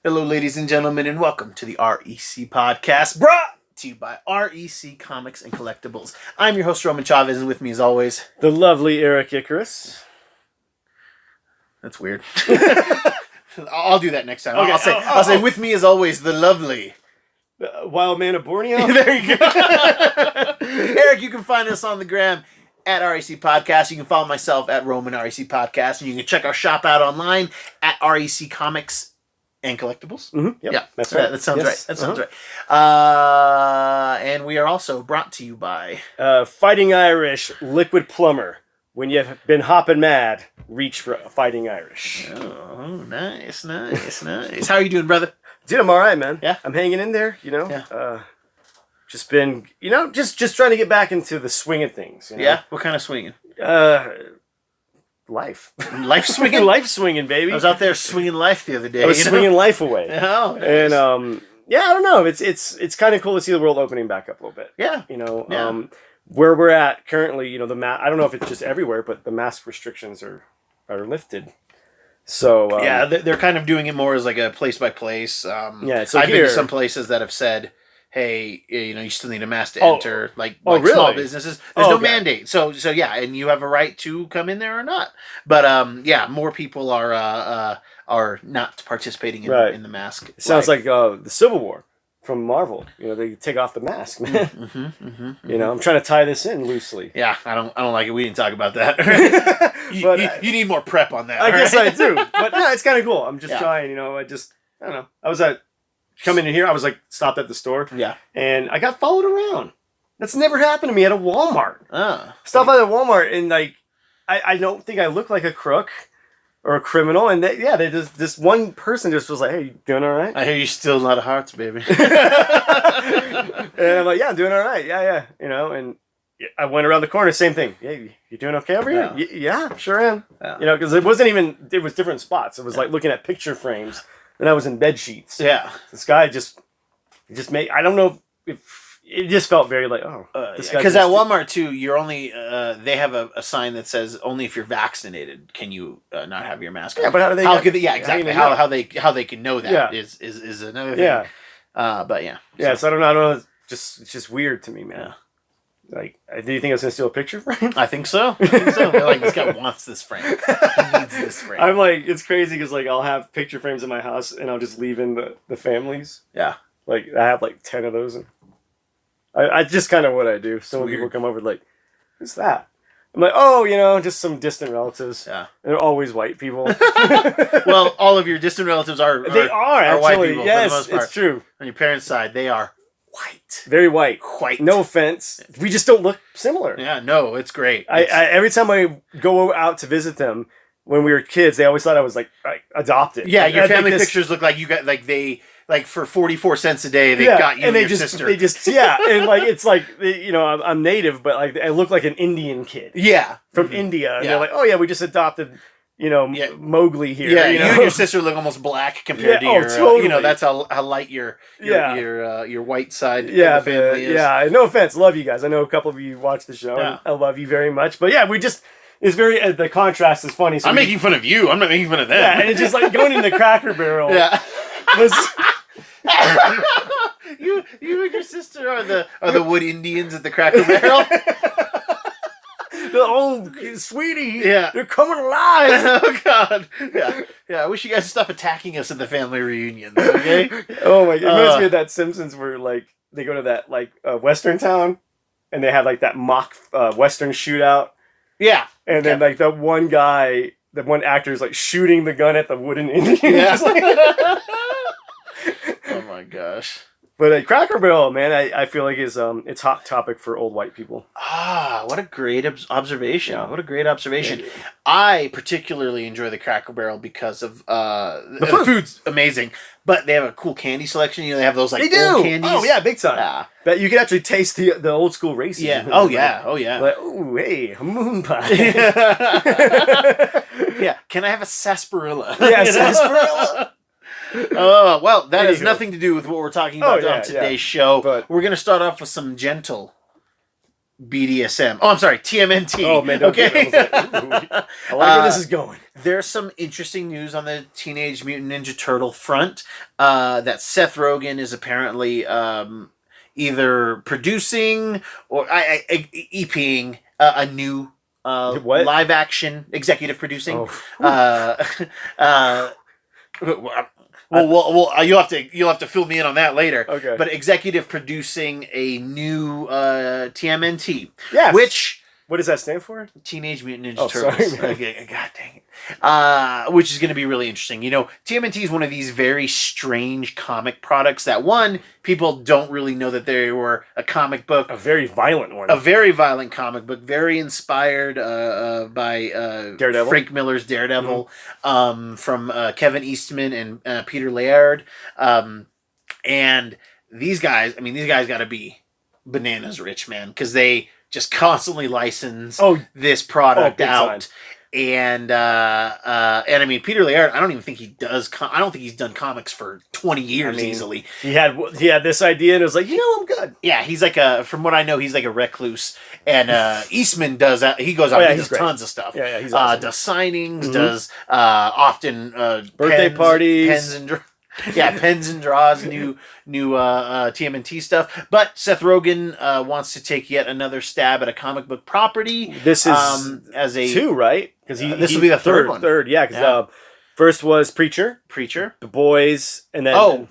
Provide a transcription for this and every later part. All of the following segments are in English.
Hello, ladies and gentlemen, and welcome to the REC podcast, brought to you by REC Comics and Collectibles. I'm your host, Roman Chavez, and with me, as always, the lovely Erik Icarus. That's weird. I'll do that next time. Okay. I'll say, with me, as always, the lovely Wild Man of Borneo. There you go. Erik, you can find us on the gram at REC Podcast. You can follow myself at Roman REC Podcast, and you can check our shop out online at REC Comics and Collectibles. Mm-hmm. Yep. Yeah, that's right. That sounds right. That sounds right. And we are also brought to you by Fighting Irish Liquid Plumber. When you've been hopping mad, reach for Fighting Irish. Oh, nice. How are you doing, brother? Dude, I'm all right, man. Yeah, I'm hanging in there. You know. Yeah. Just been, just trying to get back into the swing of things. You know? Yeah. What kind of swinging? Life swinging. Life swinging, baby. I was out there swinging life the other day. I was swinging life away. Oh, nice. And I don't know. It's kind of cool to see the world opening back up a little bit. Yeah. Where we're at currently, I don't know if it's just everywhere, but the mask restrictions are lifted. So yeah, they're kind of doing it more as like a place by place. So I've been to some places that have said, hey, you still need a mask to enter, like really? Small businesses. There's no mandate. So yeah, and you have a right to come in there or not. But yeah, more people are not participating in the mask. It sounds like the Civil War from Marvel. They take off the mask, man. I'm trying to tie this in loosely. Yeah, I don't like it. We didn't talk about that. you need more prep on that. I guess I do. But no, it's kind of cool. I'm just trying. I don't know. I was coming in here, I was stopped at the store. Yeah. And I got followed around. That's never happened to me at a Walmart. Stuff at a Walmart, and I don't think I look like a crook or a criminal. And this one person just was like, "Hey, you doing all right?" I hear you steal a lot of hearts, baby. And I'm like, "Yeah, I'm doing all right. Yeah. And I went around the corner, same thing. Hey, you doing okay over here? Yeah, sure am. Yeah. Because it was different spots. It was like looking at picture frames. And I was in bed sheets. Yeah. This guy just made. I don't know if it just felt very like, this guy. Because at Walmart too, you're only they have a sign that says only if you're vaccinated can you not have your mask on. Yeah, but how do they? Exactly. How they can know that is another thing. Yeah. But yeah. Yeah. So I don't know. It's just weird to me, man. Yeah. Do you think I was gonna steal a picture frame? I think so. They're like, this guy wants this frame. He needs this frame. I'm like, it's crazy because I'll have picture frames in my house and I'll just leave in the families. Yeah. I have 10 of those. And I just kind of what I do. So when people come over, who's that? I'm like, just some distant relatives. Yeah. They're always white people. Well, all of your distant relatives are white people. Yes, for the most part. It's true. On your parents' side, they are white. Very white. White. No offense. We just don't look similar. Yeah, no, it's great. I every time I go out to visit them when we were kids, they always thought I was adopted. Yeah, your family pictures look like you got for 44 cents a day they got you and your sister. They just and it's I'm native, but I look like an Indian kid. Yeah, from India. And they're like, oh yeah, we just adopted. Mowgli here. Yeah, you and your sister look almost black compared to your. Totally. That's how light your white side of the family is. Yeah, no offense, love you guys. I know a couple of you watch the show. And I love you very much. But yeah, it's very the contrast is funny. So I'm making fun of you. I'm not making fun of them. Yeah, and it's just going in the Cracker Barrel. Yeah. You and your sister are the wood Indians at the Cracker Barrel. Oh, sweetie! Yeah, they're coming alive. Oh God! Yeah. I wish you guys would stop attacking us at the family reunions. Okay. Oh my God! It reminds me of that Simpsons where they go to that Western town, and they have that mock Western shootout. Yeah. And then the one guy, the one actor is shooting the gun at the wooden Indian. Yeah. Oh my gosh. But Cracker Barrel, man, I feel like is it's hot topic for old white people. What a great observation! Yeah. What a great observation! Yeah. I particularly enjoy the Cracker Barrel because of the food's amazing, but they have a cool candy selection. They have those old candies. Oh yeah, big time. Yeah. That you can actually taste the old school racing. Yeah. Oh yeah. Oh hey, a moon pie. Yeah. Can I have a sarsaparilla? Yeah, sarsaparilla. Oh, well, that has nothing to do with what we're talking about on today's show. But we're going to start off with some gentle BDSM. Oh, I'm sorry, TMNT. Oh, man, okay. I like where this is going. There's some interesting news on the Teenage Mutant Ninja Turtle front. That Seth Rogen is apparently either producing or EPing a new live action executive producing. Well, you'll have to fill me in on that later. Okay. But executive producing a new TMNT. Yes. Which... What does that stand for? Teenage Mutant Ninja Turtles. Okay, God dang it. Which is going to be really interesting. You know, TMNT is one of these very strange comic products that, one, people don't really know that they were a comic book. A very violent one. A very violent comic book, very inspired by Daredevil. Frank Miller's Daredevil, from Kevin Eastman and Peter Laird. And these guys got to be bananas rich, man, because they just constantly license this product out. Time. And I mean, Peter Laird, I don't even think he does. I don't think he's done comics for 20 years easily. He had this idea and it was like, I'm good. Yeah, he's like from what I know, he's like a recluse. And Eastman does that. He goes out, he does tons of stuff. Yeah, he's awesome. Does signings, does often birthday parties, pens and draws, new TMNT stuff. But Seth Rogen wants to take yet another stab at a comic book property. This is as a 2, right? Because this will be the third one. Yeah. Because first was Preacher, The Boys, and then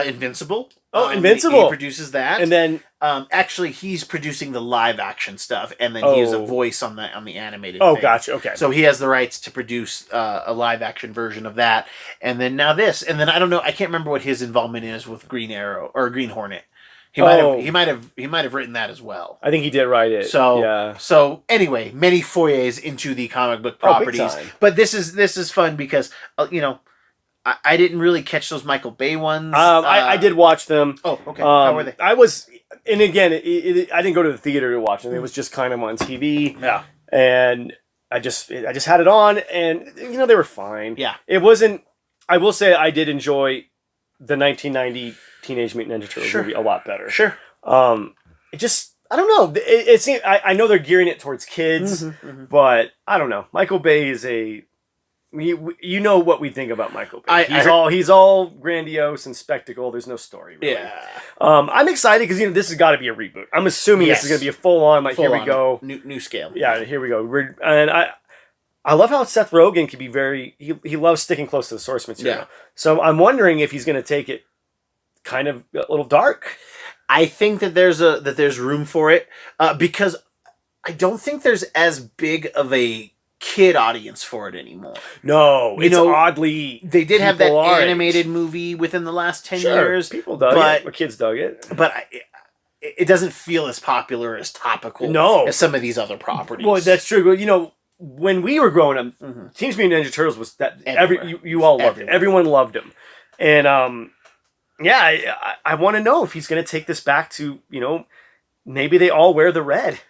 Invincible. Invincible. He produces that, and then actually he's producing the live action stuff, and then he has a voice on the animated. Oh, thing. Gotcha. Okay. So he has the rights to produce a live action version of that, and then now this, and then I don't know. I can't remember what his involvement is with Green Arrow or Green Hornet. He might have written that as well. I think he did write it. So anyway, many foyers into the comic book properties, but this is fun because I didn't really catch those Michael Bay ones. I did watch them. Oh, okay. How were they? And again, I didn't go to the theater to watch them. It was just kind of on TV. Yeah. And I just had it on, and they were fine. Yeah. It wasn't. I will say I did enjoy the 1990 Teenage Mutant Ninja Turtles movie a lot better. Sure. It just, I don't know. It seems, I know they're gearing it towards kids, but I don't know. Michael Bay is you know what we think about Michael Bay. He's all grandiose and spectacle. There's no story, really. Yeah. I'm excited because this has got to be a reboot. I'm assuming this is going to be a full on. Here we go. New scale. Yeah. Here we go. And I love how Seth Rogen can be very. He loves sticking close to the source material. Yeah. So I'm wondering if he's going to take it kind of a little dark. I think that there's room for it because I don't think there's as big of a kid audience for it anymore. No, it's oddly. They did have that animated movie within the last 10 years. People dug it. Or kids dug it. But it doesn't feel as popular, as topical as some of these other properties. Well, that's true. When we were growing up, Teenage Mutant Ninja Turtles was that you all loved it. Everyone loved them. And I want to know if he's going to take this back to, maybe they all wear the red.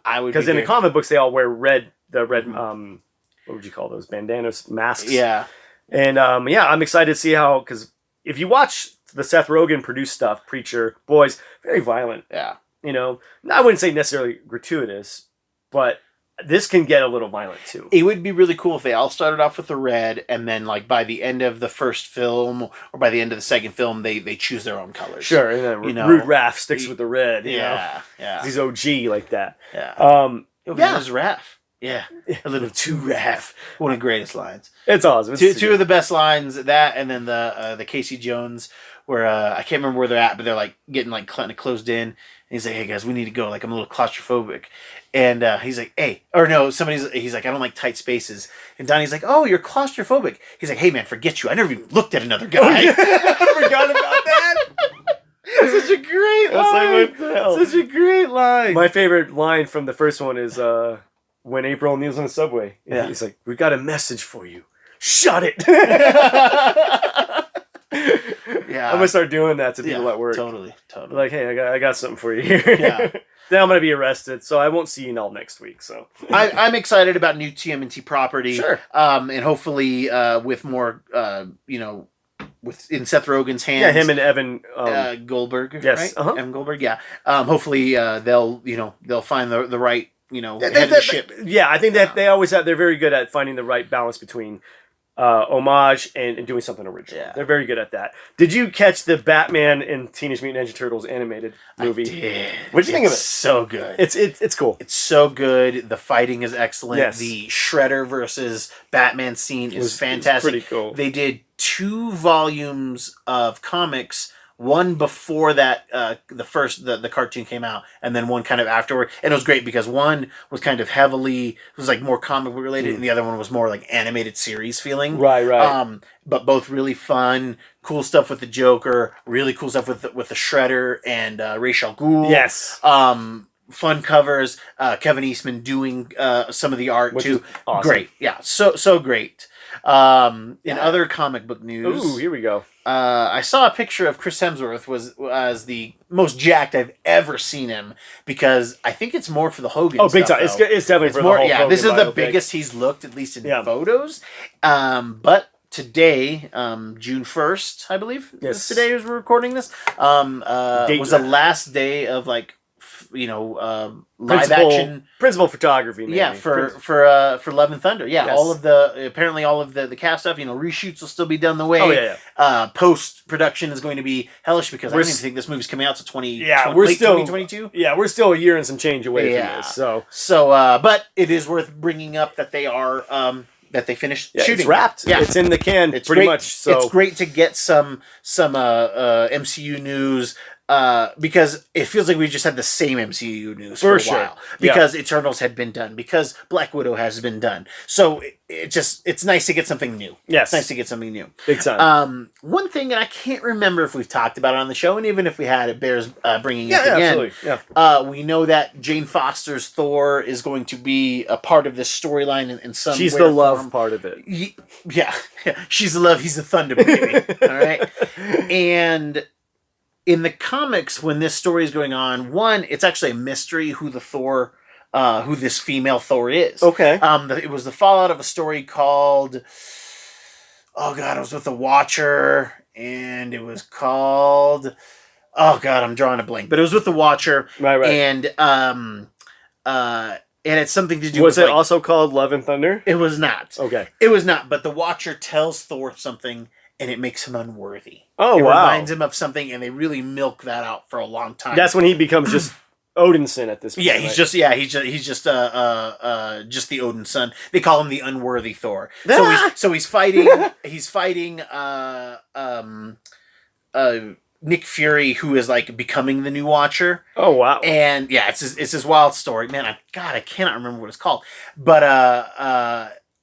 I would, because in the comic books they all wear red. The red, what would you call those? Bandanas, masks. Yeah. And I'm excited to see how, because if you watch the Seth Rogen produced stuff, Preacher, Boys, very violent. Yeah. I wouldn't say necessarily gratuitous, but this can get a little violent too. It would be really cool if they all started off with the red, and then by the end of the first film or by the end of the second film, they choose their own colors. Sure, and then Rude Raph sticks with the red. Yeah. He's OG like that. Yeah. There's Raph. Yeah, a little too Raph. One of the greatest lines. It's awesome. Two of the best lines. That and then the Casey Jones, where I can't remember where they're at, but they're getting kind of closed in. And he's like, "Hey guys, we need to go. I'm a little claustrophobic." And he's like, "Hey," or no, he's like, "I don't like tight spaces." And Donnie's like, "Oh, you're claustrophobic." He's like, "Hey man, forget you. I never even looked at another guy." I forgot about that. Such a great line. What the hell? Such a great line. My favorite line from the first one is when April kneels on the subway. Yeah. He's like, "We got a message for you. Shut it." Yeah. I'm gonna start doing that to people at work. Totally. Like, hey, I got something for you here. Yeah. Then I'm gonna be arrested, so I won't see you all next week. So I'm excited about new TMNT property. Sure. And hopefully with more in Seth Rogen's hands. Yeah, him and Evan Goldberg. Yes. Right? Evan Goldberg. Yeah. Hopefully they'll find the right head of the ship. Yeah, I think that they always have. They're very good at finding the right balance between homage and doing something original. Yeah. They're very good at that. Did you catch the Batman and Teenage Mutant Ninja Turtles animated movie? I did. What did you think of it? So good. It's cool. It's so good. The fighting is excellent. Yes. The Shredder versus Batman scene is fantastic. Pretty cool. They did 2 volumes of comics. One before that, the cartoon came out, and then one kind of afterward. And it was great because one was kind of it was like more comic book related, and the other one was more like animated series feeling. Right. But both really fun, cool stuff with the Joker, really cool stuff with the Shredder and Ra's al Ghul. Yes. Fun covers. Kevin Eastman doing some of the art which too. Is awesome. Great, yeah, so great. In other comic book news, ooh, here we go. I saw a picture of Chris Hemsworth was the most jacked I've ever seen him, because I think it's more for the Hogan. Oh, big stuff, time! It's definitely for more. The whole yeah, Hogan this is the biopic. biggest he's looked, at least in photos. But today, June 1st, I believe. Yes. Today as we're recording this. Was the last day of live action principal photography. Maybe. Yeah, for Love and Thunder. Yeah, yes. all of the cast stuff. Reshoots will still be done the way. Oh yeah. Post production is going to be hellish, because I don't even think this movie's coming out to 2022. Yeah, we're still a year and some change away from this. So, but it is worth bringing up that they are that they finished shooting. It's wrapped. Yeah, it's in the can. It's pretty much. So it's great to get some MCU news. Because it feels like we just had the same MCU news for a while. Because Eternals had been done. Because Black Widow has been done. So it's nice to get something new. Yes. It's nice to get something new. Big time. One thing, and I can't remember if we've talked about it on the show, and even if we had, it bears bringing up again. Absolutely. Yeah. We know that Jane Foster's Thor is going to be a part of this storyline in some way. She's the love part of it. Yeah. She's the love. He's the thunder baby. All right. And in the comics, when this story is going on, it's actually a mystery who this female Thor is. Okay. It was the fallout of a story called, it was with the Watcher, and it was called, I'm drawing a blank, but it was with the Watcher. Right. And it's something to do with... Was it like, also called Love and Thunder? It was not. Okay. It was not, but the Watcher tells Thor something, and it makes him unworthy. Oh, it wow. reminds him of something, and they really milk that out for a long time. That's when he becomes just Odinson at this point. Yeah, he's just the Odin son. They call him the unworthy Thor. So he's fighting Nick Fury, who is like becoming the new Watcher. Oh wow. And yeah, it's this wild story. Man, I cannot remember what it's called. But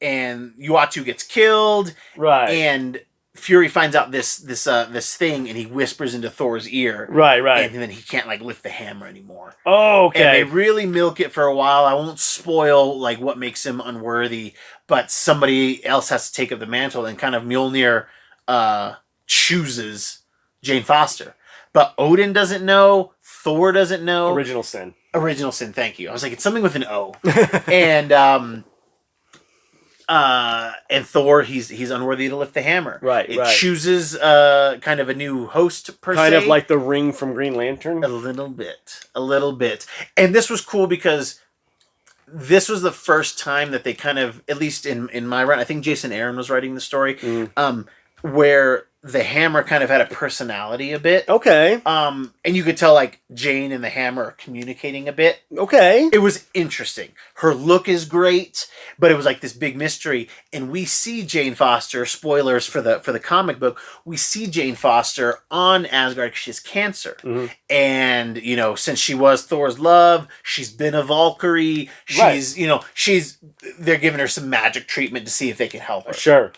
and Uatu gets killed. Right. And Fury finds out this thing, and he whispers into Thor's ear. Right. And then he can't lift the hammer anymore. Oh, okay. And they really milk it for a while. I won't spoil what makes him unworthy, but somebody else has to take up the mantle, and kind of Mjolnir chooses Jane Foster. But Odin doesn't know. Thor doesn't know. Original Sin. Thank you. I was like, it's something with an O. And Thor, he's unworthy to lift the hammer. Right. It chooses kind of a new host per se. Kind of like the ring from Green Lantern. A little bit. And this was cool because this was the first time that they kind of, at least in my run, I think Jason Aaron was writing the story, where the hammer kind of had a personality a bit. Okay. And you could tell Jane and the hammer are communicating a bit. Okay. It was interesting. Her look is great, but it was this big mystery. And we see Jane Foster, spoilers for the comic book, we see Jane Foster on Asgard because she has cancer. Mm-hmm. And, since she was Thor's love, she's been a Valkyrie. She's, they're giving her some magic treatment to see if they can help her. Sure.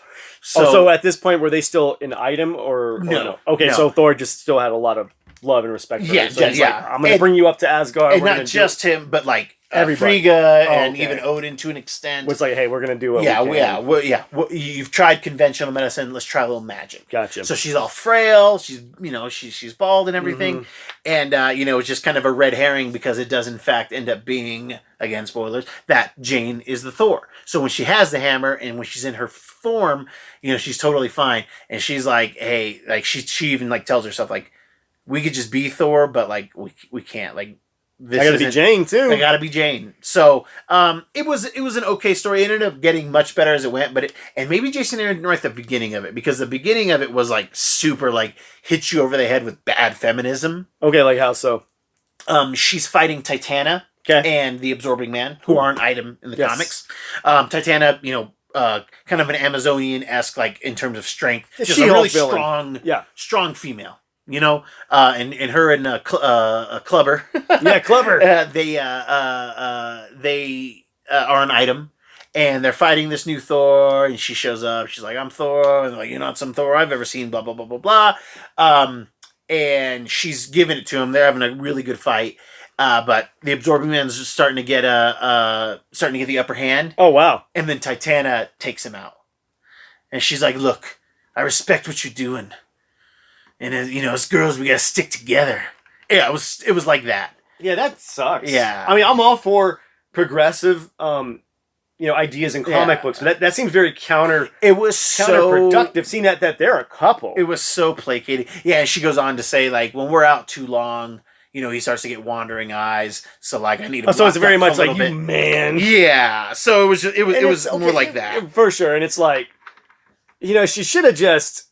So at this point, were they still an item or no? Okay, no. So Thor just still had a lot of love and respect for her. So he's yeah. I'm going to bring you up to Asgard. And not just him, but everybody. Frigga and even Odin to an extent. Was hey, we're going to do what we can. Well, you've tried conventional medicine. Let's try a little magic. Gotcha. So she's all frail. She's she's bald and everything, and it's just kind of a red herring because it does in fact end up being, again spoilers, that Jane is the Thor. So when she has the hammer and when she's in her form, she's totally fine, and she's hey, she even tells herself we could just be Thor, but we can't this I gotta be Jane too. I gotta be Jane. So it was an okay story. It ended up getting much better as it went, and maybe Jason Aaron right at the beginning of it, because the beginning of it was like super like hits you over the head with bad feminism. Okay, like how so? She's fighting Titana and the Absorbing Man, who are an item in the comics. Titana, kind of an Amazonian-esque, like in terms of strength, just a really strong female. And her and Clubber. Yeah, Clubber. They are an item, and they're fighting this new Thor. And she shows up. She's like, "I'm Thor," and they're like, "You're not some Thor I've ever seen." Blah blah blah blah blah. And she's giving it to him. They're having a really good fight. But the Absorbing Man's just starting to get the upper hand. Oh wow! And then Titana takes him out, and she's like, "Look, I respect what you're doing. And as girls, we gotta stick together." Yeah, it was like that. Yeah, that sucks. Yeah, I mean, I'm all for progressive, ideas in comic books, but that seems very counterproductive. Seeing that they're a couple, it was so placating. Yeah, and she goes on to say like, when we're out too long, he starts to get wandering eyes. So like, I need to. So it's very much like bit. You man. Yeah. So it was more like that for sure. And it's like, she should have just.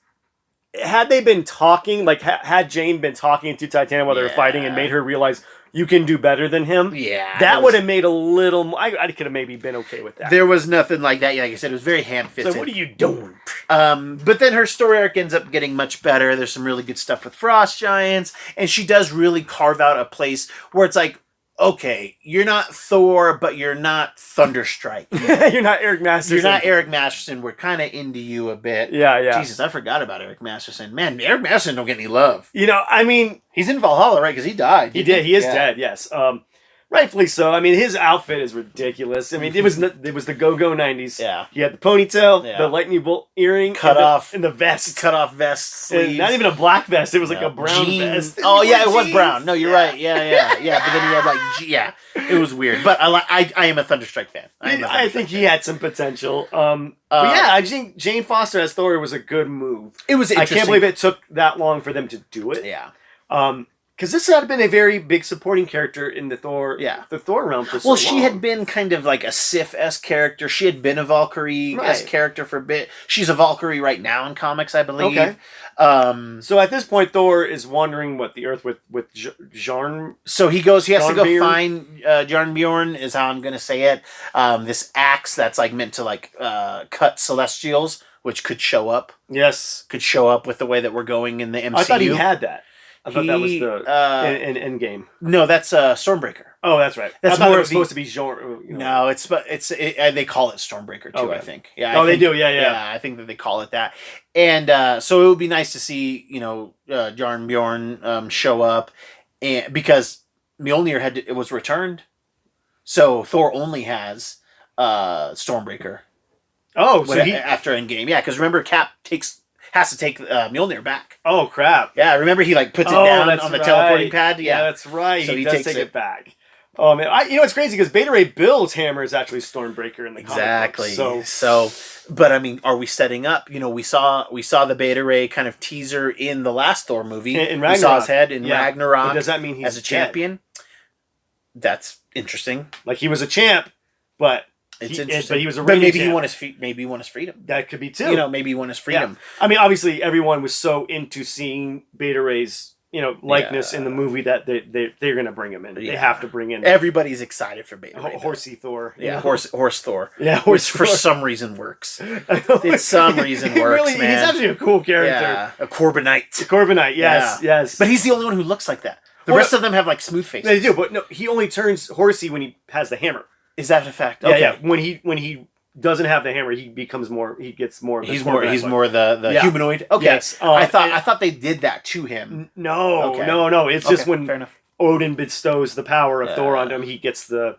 Had they been talking, like, had Jane been talking to Titana while they were fighting and made her realize you can do better than him, that would have made a little... I could have maybe been okay with that. There was nothing like that. Like I said, it was very ham-fisted. So what are you doing? But then her story arc ends up getting much better. There's some really good stuff with Frost Giants, and she does really carve out a place where it's like, okay, you're not Thor, but you're not Thunderstrike. You're not Eric Masterson. You're not Eric Masterson. We're kind of into you a bit. Yeah. Jesus, I forgot about Eric Masterson. Man, Eric Masterson don't get any love. I mean... He's in Valhalla, right? Because he died. He did. He is dead, yes. Rightfully so. I mean, his outfit is ridiculous. I mean, it was the go-go 90s. Yeah. He had the ponytail, the lightning bolt earring, cut off, and the vest. Cut off vest sleeves. Not even a black vest. It was like a brown vest. Oh, yeah, it was brown. No, you're right. Yeah. But then he had it was weird. But I am a Thunderstrike fan. I think he had some potential. But yeah, I think Jane Foster as Thor was a good move. It was interesting. I can't believe it took that long for them to do it. Yeah. Because this had been a very big supporting character in the Thor realm for so long. Well, she had been kind of like a Sif-esque character. She had been a Valkyrie-esque character for a bit. She's a Valkyrie right now in comics, I believe. Okay. So at this point, Thor is wandering the Earth with Jarn. So he has to go find Jarnbjorn, is how I'm going to say it. This axe that's like meant to like cut Celestials, which could show up. Yes. Could show up with the way that we're going in the MCU. I thought he had that. I thought that was the in Endgame. No, that's Stormbreaker. Oh, that's right. That's more supposed to be Jorn. No, they call it Stormbreaker too. Okay. I think. Yeah. They do. Yeah. I think that they call it that. And so it would be nice to see Jarnbjorn show up, and because Mjolnir was returned, so Thor only has Stormbreaker. Oh, so after Endgame, yeah, because remember Cap has to take Mjolnir back. Oh crap! Yeah, remember he like puts it down on the teleporting pad. Yeah, that's right. So he does take it back. Oh man, it's crazy because Beta Ray Bill's hammer is actually Stormbreaker in the comic book. So, but I mean, are we setting up? We saw the Beta Ray kind of teaser in the last Thor movie. In Ragnarok. We saw his head in Ragnarok. But does that mean he's as a champion? That's interesting. Like he was a champ, but. It's interesting. But he was a maybe he won his freedom. That could be too. Maybe he won his freedom. Yeah. I mean, obviously, everyone was so into seeing Beta Ray's, likeness in the movie that they're going to bring him in. They have to bring in. Everybody's excited for Beta Ray. Horsey Thor. Yeah, horse Thor. Yeah, which for some reason works. For some reason works, really, man. He's actually a cool character. Yeah, a Corbinite. Yes. But he's the only one who looks like that. The rest of them have like smooth faces. They do, but no, he only turns horsey when he has the hammer. Is that a fact? Okay. Yeah. When he doesn't have the hammer, he gets more. He's more the humanoid. Okay. Yes. I thought they did that to him. No. It's just when Odin bestows the power of Thor onto him, he gets the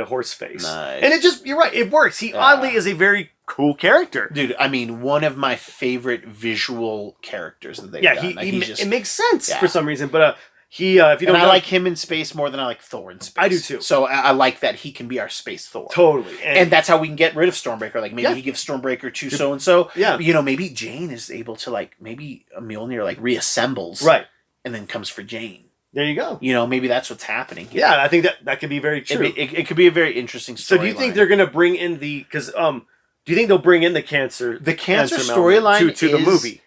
horse face. Nice. And you're right, it works. He oddly is a very cool character. Dude, I mean, one of my favorite visual characters that they've done. It makes sense for some reason, but if you don't I like him in space more than I like Thor in space. I do too. So I like that he can be our space Thor. Totally. And that's how we can get rid of Stormbreaker. Like maybe he gives Stormbreaker to so and so. Yeah. Maybe Jane is able to maybe Mjolnir reassembles. Right. And then comes for Jane. There you go. You know, maybe that's what's happening here. Yeah, I think that could be very true. It could be a very interesting story. So do you think they're going to bring in do you think they'll bring in the cancer storyline to the movie?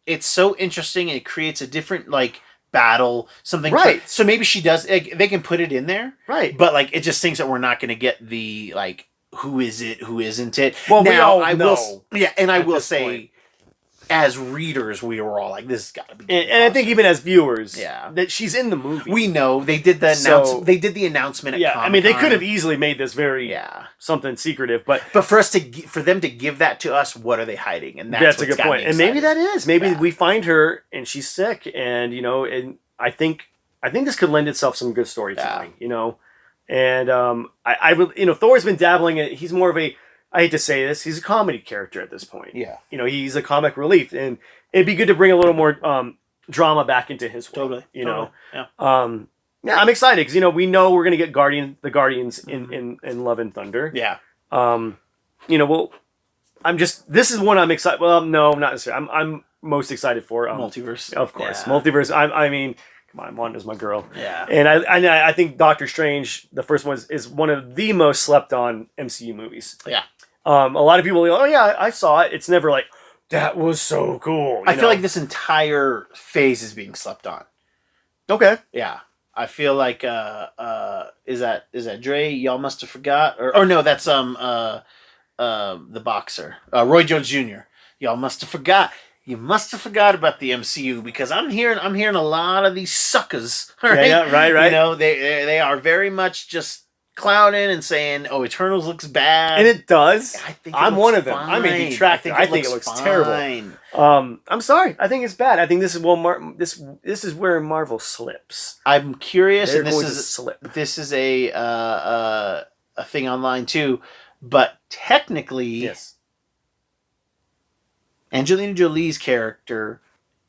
It's so interesting, and it creates a different like battle, something. Right. So maybe she does. They can put it in there. Right. But like, it just thinks that we're not going to get the like, who is it, who isn't it. Well, now I will. Yeah, and I will say, as readers, we were all like, "This has got to be." And I think even as viewers, that she's in the movie. We know they did the announcement. At Comic-Con. I mean, they could have easily made this very something secretive, but for them to give that to us, what are they hiding? And that's a good point. And maybe that is we find her and she's sick, and and I think this could lend itself some good storytelling. And I would Thor's been dabbling in. He's more of a, I hate to say this, he's a comedy character at this point. Yeah. He's a comic relief, and it'd be good to bring a little more drama back into his world. Totally. Yeah. I'm excited because we know we're gonna get the Guardians in Love and Thunder. Yeah. This is one I'm excited. Well, no, not necessarily. I'm most excited for Multiverse. Of course, Multiverse. I mean, come on, Wanda's my girl. Yeah. And I think Doctor Strange, the first one, is one of the most slept on MCU movies. Yeah. A lot of people go, oh yeah, I saw it. It's never like, that was so cool. I feel like this entire phase is being slept on. Okay. Yeah. I feel like is that Dre? Y'all must have forgot, or no, that's the boxer, Roy Jones Jr. Y'all must have forgot. You must have forgot about the MCU, because I'm hearing a lot of these suckers. Right? Yeah, right. They are very much just clowning and saying, "Oh, Eternals looks bad," and it does. I'm one of them. I'm a detractor. I think it looks terrible. I'm sorry. I think it's bad. I think this is this is where Marvel slips. I'm curious, They're and going to slip. This is a thing online too, but technically, yes. Angelina Jolie's character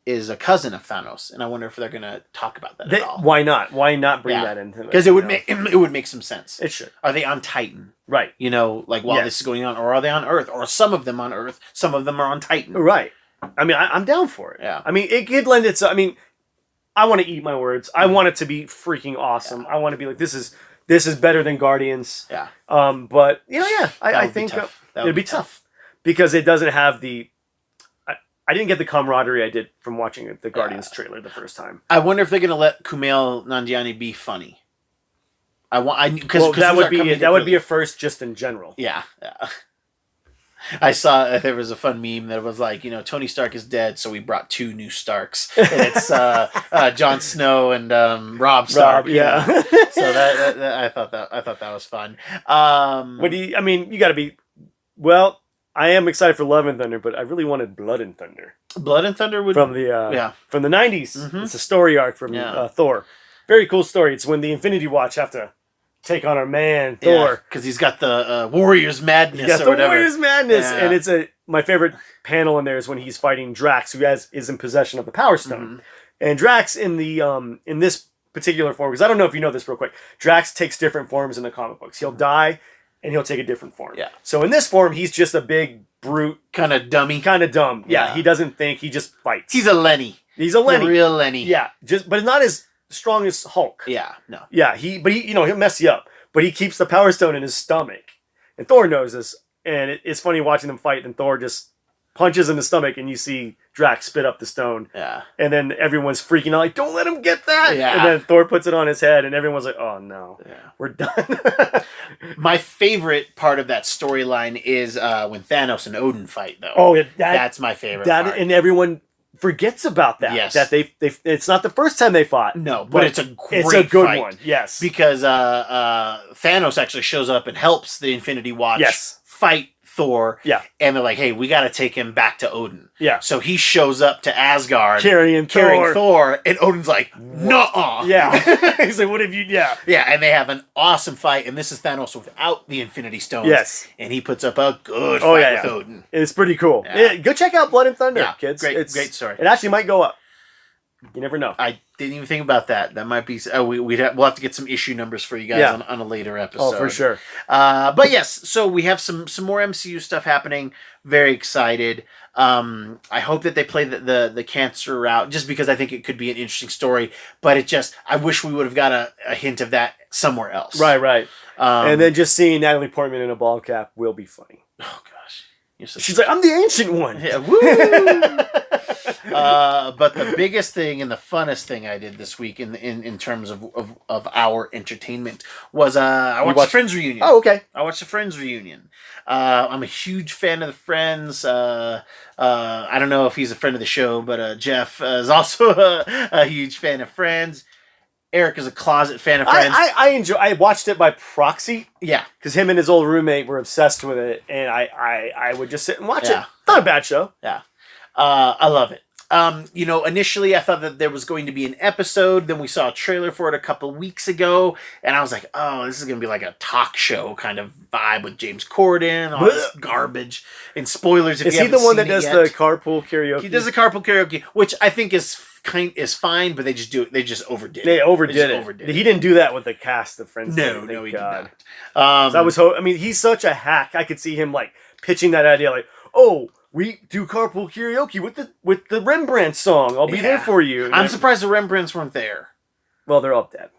is a cousin of Thanos, and I wonder if they're going to talk about that at all. Why not? Why not bring that into it? Because it would make some sense. It should. Are they on Titan? Right. While this is going on, or are they on Earth? Or some of them on Earth, some of them are on Titan. Right. I mean, I'm down for it. Yeah. I mean, it could lend itself. I mean, I want to eat my words. I want it to be freaking awesome. Yeah. I want to be like, this is better than Guardians. Yeah. But I think it'd be tough because it doesn't have the. I didn't get the camaraderie I did from watching the Guardians trailer the first time. I wonder if they're going to let Kumail Nanjiani be funny. That would be a first just in general. Yeah. I saw there was a fun meme that was like, Tony Stark is dead, so we brought 2 new Starks, and it's Jon Snow and Robb Stark. Yeah. So that I thought that was fun. You got to be well. I am excited for Love and Thunder, but I really wanted Blood and Thunder. Blood and Thunder would from the 90s. Mm-hmm. It's a story arc from Thor. Very cool story. It's when the Infinity Watch have to take on our man Thor, because he's got the Warrior's Madness. He's got the Warrior's Madness, and it's my favorite panel in there is when he's fighting Drax, who is in possession of the Power Stone, and Drax in this particular form, because I don't know if you know this real quick. Drax takes different forms in the comic books. He'll die. And he'll take a different form. Yeah. So in this form, he's just a big brute, kind of dummy, kind of dumb. Yeah. He doesn't think. He just fights. He's a Lenny. He's a Lenny. The real Lenny. Yeah. But not as strong as Hulk. Yeah. No. Yeah. He'll mess you up. But he keeps the Power Stone in his stomach, and Thor knows this. And it's funny watching them fight. And Thor just punches in the stomach, and you see Drax spit up the stone. Yeah. And then everyone's freaking out, like, don't let him get that. Yeah. And then Thor puts it on his head, and everyone's like, oh no, we're done. My favorite part of that storyline is when Thanos and Odin fight, though. Oh, that's my favorite part. And everyone forgets about that. Yes. That they it's not the first time they fought. No, but it's a great good fight. one. Yes. Because Thanos actually shows up and helps the Infinity Watch fight Thor. Yeah. And they're like, hey, we got to take him back to Odin. Yeah. So he shows up to Asgard carrying Thor, and Odin's like, nuh-uh. Yeah. He's like, what have you, Yeah, and they have an awesome fight, and this is Thanos without the Infinity Stones. Yes. And he puts up a good fight with Odin. It's pretty cool. Yeah. Go check out Blood and Thunder, kids. Great story. It actually might go up. You never know. I didn't even think about that. That might be. We'll have to get some issue numbers for you guys on a later episode. Oh, for sure. But yes, so we have some more MCU stuff happening. Very excited. I hope that they play the cancer route, just because I think it could be an interesting story. But I wish we would have got a hint of that somewhere else. Right. And then just seeing Natalie Portman in a ball cap will be funny. Oh gosh, she's like, I'm the ancient one. Yeah, woo! But the biggest thing and the funnest thing I did this week in terms of our entertainment was I watched the Friends reunion. Oh, okay. I watched the Friends reunion. I'm a huge fan of the Friends. I don't know if he's a friend of the show, but Jeff is also a huge fan of Friends. Eric is a closet fan of Friends. I watched it by proxy. Yeah, because him and his old roommate were obsessed with it, and I would just sit and watch it. Not a bad show. Yeah, I love it. Initially I thought that there was going to be an episode. Then we saw a trailer for it a couple weeks ago, and I was like, "Oh, this is going to be like a talk show kind of vibe with James Corden, all this garbage." And spoilers, if you haven't seen it yet. Is he the one that does the carpool karaoke? He does the carpool karaoke, which I think is fine, but they just overdid it. They overdid it. He didn't do that with the cast of Friends. No, he did not. So he's such a hack. I could see him like pitching that idea, like, "Oh, we do carpool karaoke with the Rembrandt song. I'll be there for you." I'm surprised the Rembrandts weren't there. Well, they're all dead.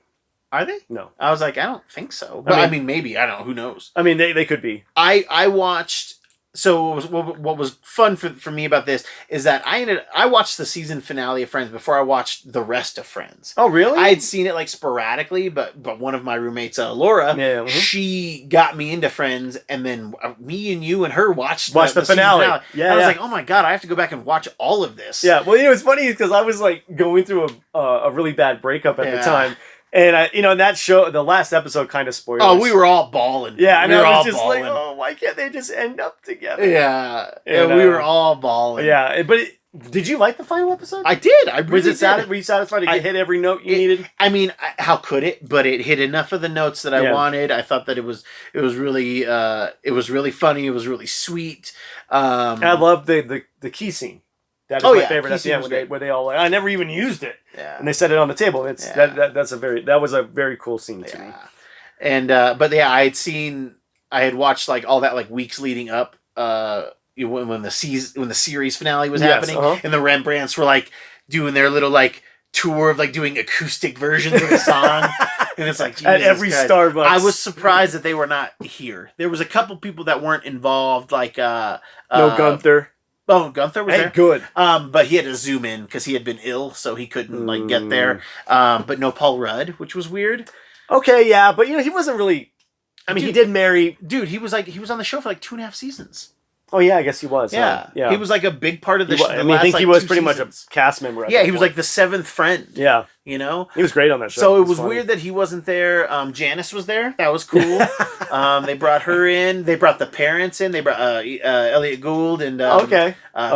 Are they? No. I was like, I don't think so. But I mean maybe. I don't know. Who knows? I mean, they could be. I watched. So what was fun for me about this is that I watched the season finale of Friends before I watched the rest of Friends. Oh, really? I had seen it like sporadically, but one of my roommates, Laura, she got me into Friends, and then me and you and her watched the finale. Yeah, I was like, oh my god, I have to go back and watch all of this. Yeah, well, it's funny because I was like going through a really bad breakup at the time. And that show, the last episode kind of spoiled. Oh, we were all bawling. Yeah, and I was just bawling. Like, oh, why can't they just end up together? Yeah, and we were all bawling. Yeah, but did you like the final episode? I did. I really did. Were you satisfied to hit every note you needed? I mean, how could it? But it hit enough of the notes that I wanted. I thought that it was really funny. It was really sweet. I loved the key scene. That is my favorite at the end where they all like, I never even used it. Yeah. And they set it on the table. That was a very cool scene to me. And I had watched like all that like weeks leading up when the series finale was happening, and the Rembrandts were like doing their little like tour of like doing acoustic versions of the song. And it's like, Jesus at every Christ. Starbucks. I was surprised that they were not here. There was a couple people that weren't involved, like no Gunther. Oh, Gunther was there. Good. But he had to zoom in because he had been ill, so he couldn't like get there. But no Paul Rudd, which was weird. Okay, yeah, but he wasn't really. I mean, he did marry. Dude, he was on the show for like 2.5 seasons. Oh yeah, I guess he was. Yeah, yeah. He was like a big part of the show. I think he was pretty much a cast member. Yeah, he was like the seventh friend. Yeah, he was great on that show. So it was weird that he wasn't there. Janice was there. That was cool. They brought her in. They brought the parents in. They brought Elliot Gould and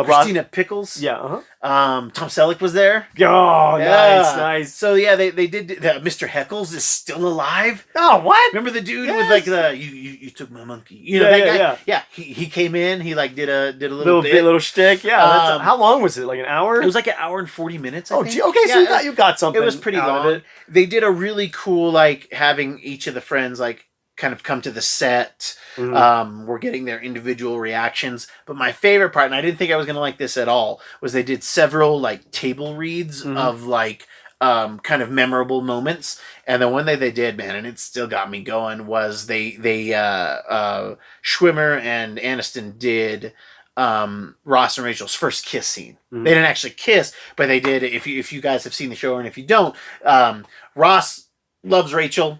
Christina Pickles. Yeah. Tom Selleck was there. Oh, nice. So yeah, they did. Mr. Heckles is still alive. Oh, what? Remember the dude with like the you took my monkey? That guy. Yeah. He came in. He like did a little shtick. Yeah. How long was it? Like an hour? It was like an hour and 40 minutes. I think. Gee, okay. So you got something. It was pretty long. They did a really cool like having each of the friends like kind of come to the set. We're getting their individual reactions, but my favorite part, and I didn't think I was gonna like this at all, was they did several like table reads of like kind of memorable moments, and the one that they did, man, and it still got me going, was they Schwimmer and Aniston did Ross and Rachel's first kiss scene. They didn't actually kiss, but they did. If you guys have seen the show, and if you don't, Ross loves Rachel.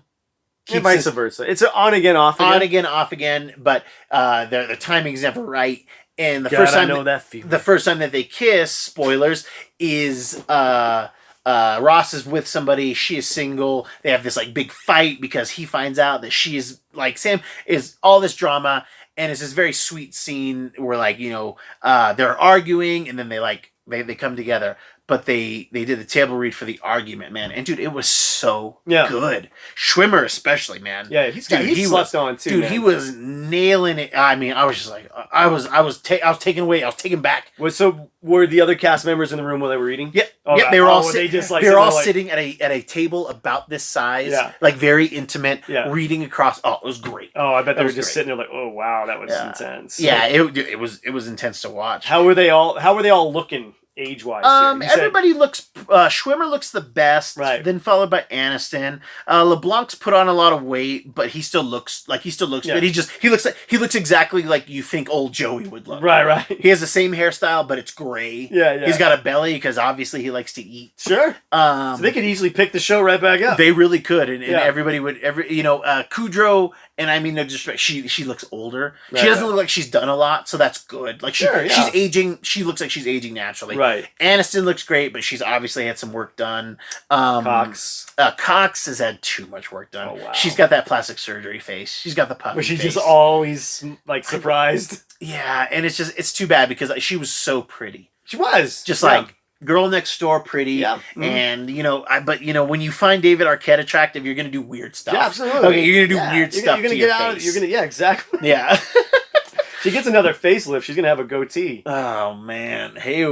And vice versa. It's on again, off again. On again, off again, but the timing's never right. And the first time that they kiss, spoilers, is Ross is with somebody, she is single. They have this like big fight because he finds out that she is like Sam, is all this drama, and it's this very sweet scene where like they're arguing and then they come together. but they did the table read for the argument, man. And dude, it was so good. Schwimmer especially, man. Yeah, he slept on too. Dude, man. he was nailing it. I mean, I was just like, I was taken away. I was taken back. So were the other cast members in the room while they were eating? Yeah, they were all sitting at a table about this size, like very intimate, reading across. Oh, it was great. Oh, I bet they were just sitting there like, oh wow, that was intense. Yeah, it was intense to watch. How were they all looking age-wise? Everybody looks. Schwimmer looks the best, right? Then followed by Aniston. LeBlanc's put on a lot of weight, but he still looks good. He looks exactly like you think old Joey would look. Right. He has the same hairstyle, but it's gray. Yeah. He's got a belly because obviously he likes to eat. Sure. So they could easily pick the show right back up. They really could, and everybody would. Kudrow. And I mean, no disrespect. She looks older. She doesn't look like she's done a lot, so that's good. Like she's aging. She looks like she's aging naturally. Right. Aniston looks great, but she's obviously had some work done. Cox has had too much work done. Oh, wow. She's got that plastic surgery face. She's got the puffy face. But she's face. just always like surprised. Yeah, and it's too bad because she was so pretty. She was just like. Girl next door, pretty, and when you find David Arquette attractive, you're gonna do weird stuff. Yeah, absolutely. Okay, you're gonna do weird stuff. You're gonna get out. You're gonna, exactly. Yeah. She gets another facelift. She's gonna have a goatee. Oh man, hey.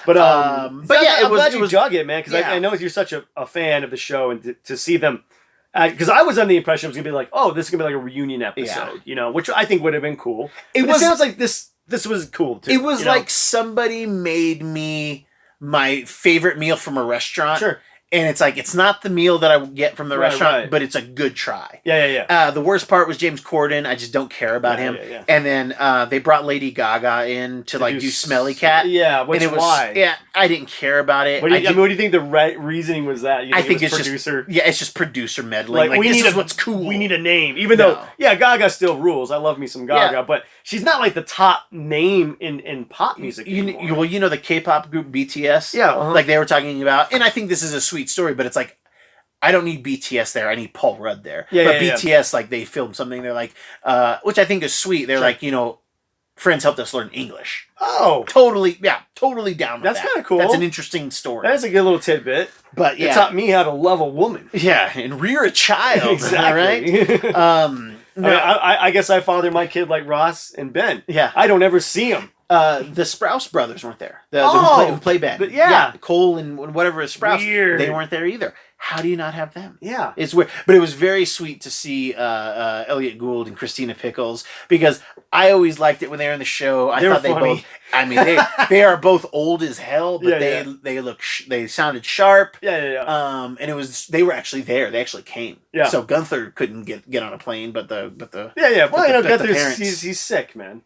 But I'm glad you jog it, man, because I know you're such a fan of the show, and to see them. Because I was under the impression it was gonna be like, oh, this is gonna be like a reunion episode, which I think would have been cool. It sounds like this was cool too. It was like somebody made me my favorite meal from a restaurant. Sure. And it's like, it's not the meal that I get from the restaurant, but it's a good try. Yeah. The worst part was James Corden. I just don't care about him. Yeah. And then they brought Lady Gaga in to do Smelly Cat. Yeah, why? Yeah, I didn't care about it. What do you think the right reasoning was that? I think it's producer. It's just producer meddling. Like this is what's cool. We need a name. Even though, Gaga still rules. I love me some Gaga. But she's not like the top name in pop music anymore. Well, the K-pop group BTS? Yeah. Like they were talking about. And I think this is a sweet story, but it's like, I don't need BTS there. I need Paul Rudd there. BTS, like they filmed something. They're like, which I think is sweet. They're like, friends helped us learn English. Oh, totally down with that. That's kind of cool. That's an interesting story. That's a good little tidbit. But it taught me how to love a woman. Yeah, and rear a child. Exactly. Right? I guess I father my kid like Ross and Ben. Yeah, I don't ever see them. The Sprouse brothers weren't there. Who play Ben. But yeah. Cole and whatever is Sprouse. Weird. They weren't there either. How do you not have them? Yeah. It's weird. But it was very sweet to see Elliot Gould and Christina Pickles, because I always liked it when they were in the show. I thought they both. I mean, they are both old as hell, but they sounded sharp. Yeah. And they were actually there. They actually came. Yeah. So Gunther couldn't get on a plane, but the Well, Gunther's he's sick, man.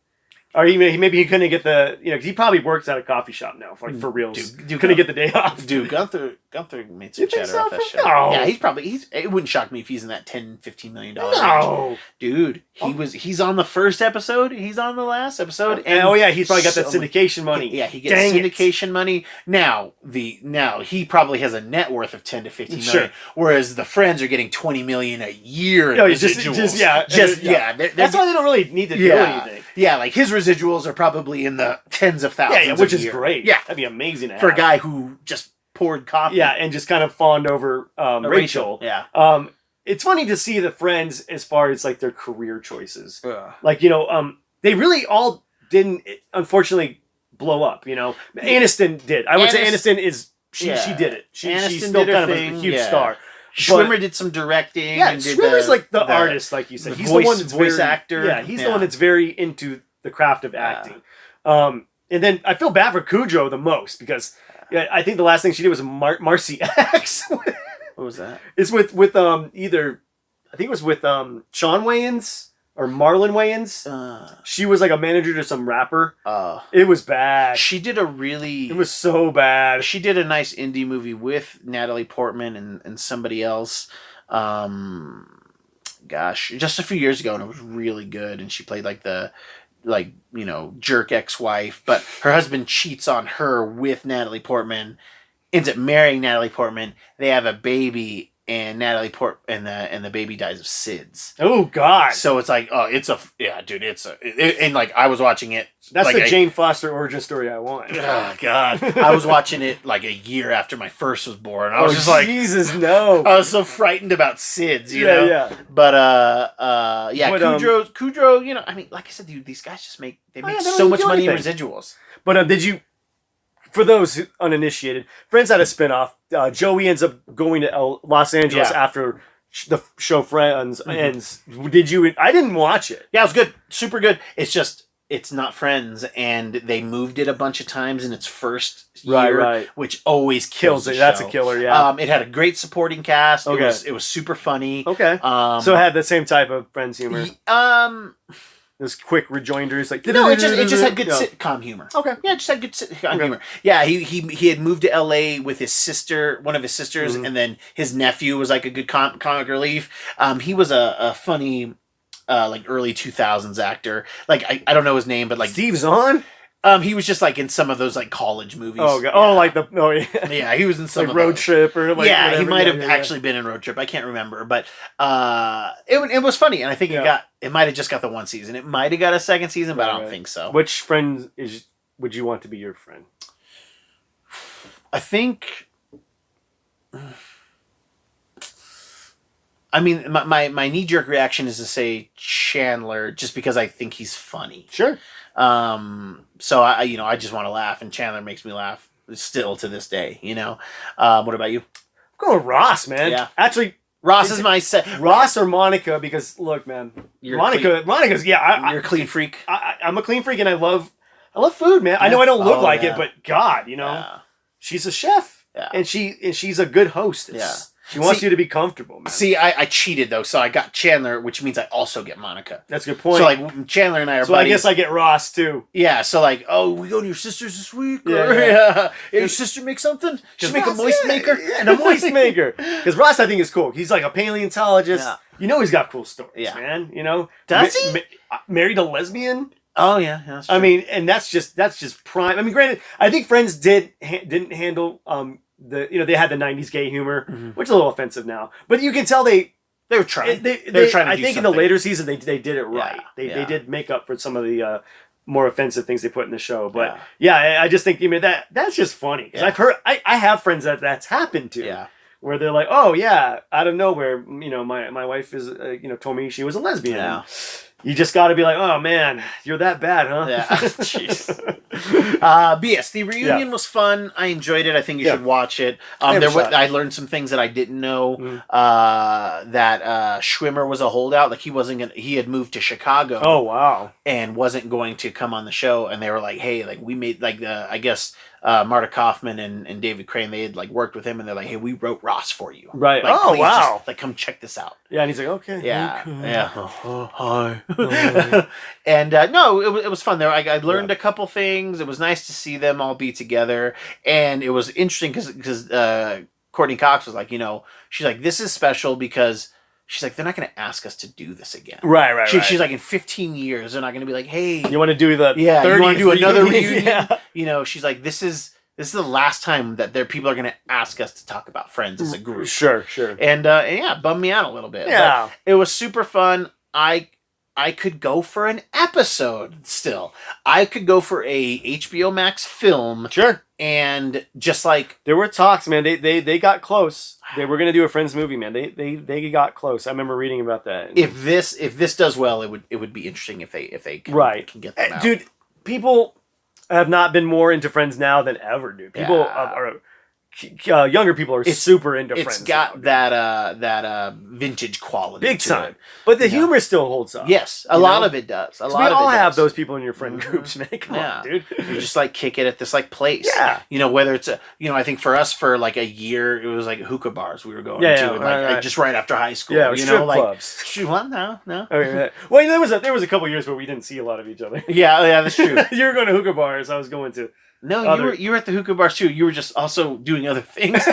Or maybe he couldn't get the, because he probably works at a coffee shop now, for reals. Dude, couldn't get the day off. Dude, Gunther made some cheddar off that show. No. Yeah, it wouldn't shock me if he's in that $10-15 million No. range. Dude, he's on the first episode. He's on the last episode. And he's probably got that syndication money. Yeah, he gets syndication money. Now he probably has a net worth of $10 to $15 million. Sure. Whereas the Friends are getting $20 million a year in residuals. That's why they don't really need to do anything. Yeah, like his residuals are probably in the tens of thousands. Which is great. Yeah, that'd be amazing for a guy who just poured coffee. Yeah, and just kind of fawned over Rachel. Yeah. It's funny to see the Friends as far as like their career choices. Like they really all didn't, unfortunately, blow up. Aniston did. I would say Aniston is she did it. She's still kind of a huge star. Schwimmer did some directing. Yeah, Schwimmer's like the artist, like you said. He's the one that's voice actor. Yeah, he's the one that's very into the craft of acting. And then I feel bad for Kudrow the most, because I think the last thing she did was Marcy X. What was that? It's with either, I think it was with Shawn Wayans or Marlon Wayans. She was like a manager to some rapper. It was bad. It was so bad. She did a nice indie movie with Natalie Portman and somebody else. Just a few years ago, and it was really good. And she played like the jerk ex-wife, but her husband cheats on her with Natalie Portman, ends up marrying Natalie Portman. They have a baby, and Natalie Port and the baby dies of SIDS. Oh God! So it's like, oh, dude, and like I was watching it. That's like the Jane Foster origin story I want. Oh God! I was watching it like a year after my first was born. I was just like, Jesus, no! I was so frightened about SIDS, you know. Yeah. But Kudrow, you know, I mean, like I said, dude, these guys just make so much money in residuals. But did you? For those uninitiated, Friends had a spinoff. Joey ends up going to Los Angeles after the show Friends ends. Did you? I didn't watch it. Yeah, it was good, super good. It's just it's not Friends, and they moved it a bunch of times in its first year, which always kills it. That's a killer. Yeah. It had a great supporting cast. Okay. It was super funny. Okay. So it had the same type of Friends humor. Those quick rejoinders, like no, it just had good sitcom humor. Okay, yeah, it just had good sitcom humor. Yeah, he had moved to L.A. with his sister, one of his sisters, and then his nephew was like a good comic relief. He was a funny, like early 2000s actor. Like I don't know his name, but like Steve Zahn. He was just like in some of those like college movies. Oh, God. Yeah. Yeah, he was in some like Road Trip or like yeah, whatever. He might have actually been in Road Trip. I can't remember, but it was funny, and I think it might have just got the one season. It might have got a second season, but I don't think so. Which friend would you want to be your friend? I think. I mean, my knee jerk reaction is to say Chandler, just because I think he's funny. Sure. So I just want to laugh, and Chandler makes me laugh still to this day. You know. What about you? I'm going with Ross, man. Yeah. Actually, Ross is my set. Ross or Monica, because look, man, Monica's you're a clean freak. I'm a clean freak, and I love food, man. Yeah. I know I don't look like it, but God, you know, she's a chef, and she's a good hostess. Yeah. She wants you to be comfortable, man. See, I cheated, though, so I got Chandler, which means I also get Monica. That's a good point. So, like, Chandler and I are buddies. I guess I get Ross, too. Yeah, so, like, oh, we go to your sister's this week? Yeah. Your sister make something? She make a moist maker? And a moist maker. Because Ross, I think, is cool. He's, like, a paleontologist. Yeah. You know he's got cool stories, man. You know? Does he? Married a lesbian? Oh, yeah. That's true. I mean, and that's just prime. I mean, granted, I think Friends didn't handle... they had the 90s gay humor, which is a little offensive now. But you can tell they were trying. They were trying to I think something. In the later season they did it right. They did make up for some of the more offensive things they put in the show. But I just think that's just funny. Because I've heard I have friends that's happened to. Yeah. Where they're like, oh yeah, out of nowhere, my wife is told me she was a lesbian. Yeah. You just got to be like, oh man, you're that bad, huh? Yeah. Jeez. But yes, the reunion was fun. I enjoyed it. I think you should watch it. I learned some things that I didn't know. That Schwimmer was a holdout. Like he had moved to Chicago. Oh wow. And wasn't going to come on the show. And they were like, hey, like we made I guess. Marta Kaufman and David Crane, they had like worked with him, and they're like, "Hey, we wrote Ross for you." Right. Like, oh wow. Just, like, come check this out. Yeah, and he's like, "Okay." Yeah. Okay. Yeah. Hi. And no, it was fun there. I learned a couple things. It was nice to see them all be together, and it was interesting because Courtney Cox was like, she's like, "This is special because." She's like, they're not going to ask us to do this again. Right. She's like, in 15 years, they're not going to be like, hey. You want to do the you want to do another reunion? Yeah. She's like, this is the last time that people are going to ask us to talk about Friends as a group. Sure. And bummed me out a little bit. Yeah. But it was super fun. I could go for an episode still. I could go for a HBO Max film. Sure. And just like... There were talks, man. They got close. They were going to do a Friends movie, man. They got close. I remember reading about that. If this does well, it would be interesting if they can get them out. Dude, people have not been more into Friends now than ever, dude. People are... younger people are super into Friends. It's got that vintage quality, big time. But the humor still holds up. Yes, a lot of it does. We all have those people in your friend groups, man. Come on, dude. You just like kick it at this like place. Yeah. Whether it's I think for us for like a year it was like hookah bars we were going to just right after high school. Yeah, strip clubs. Well, no. Okay. Well, there was a couple years where we didn't see a lot of each other. Yeah, that's true. You were going to hookah bars. I was going to. No, you were at the hookah bars too. You were just also doing other things.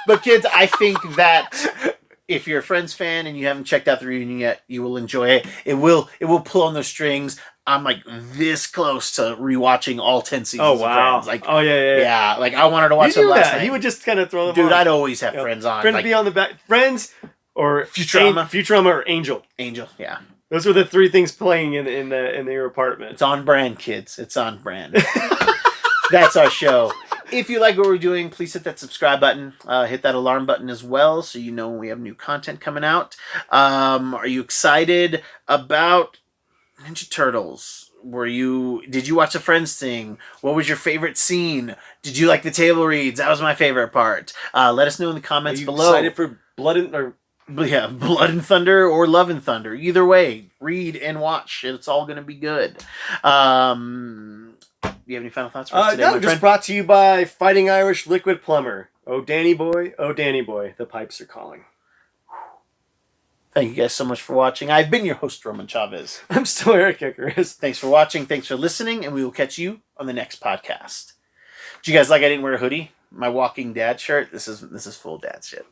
But kids, I think that if you're a Friends fan and you haven't checked out the reunion yet, you will enjoy it. It will pull on those strings. I'm like this close to rewatching all 10 seasons. Oh wow! Of Friends. Like, yeah. Like I wanted to watch them last night. You would just kind of throw them. Dude, on. I'd always have Friends on. Friends be on the back. Friends or Futurama, or Angel. Angel, yeah. Those were the three things playing in your apartment. It's on brand, kids. It's on brand. That's our show. If you like what we're doing, please hit that subscribe button. Hit that alarm button as well, so you know when we have new content coming out. Are you excited about Ninja Turtles? Did you watch the Friends thing? What was your favorite scene? Did you like the table reads? That was my favorite part. Let us know in the comments below. Excited for Blood and Thunder or Love and Thunder. Either way, read and watch. It's all going to be good. Do you have any final thoughts for us today, my friend? Brought to you by Fighting Irish Liquid Plumber. Oh, Danny boy, the pipes are calling. Thank you guys so much for watching. I've been your host, Roman Chavez. I'm still Erik Icarus. Thanks for watching. Thanks for listening, and we will catch you on the next podcast. Did you guys like I didn't wear a hoodie? My Walking Dad shirt? This is full dad shit.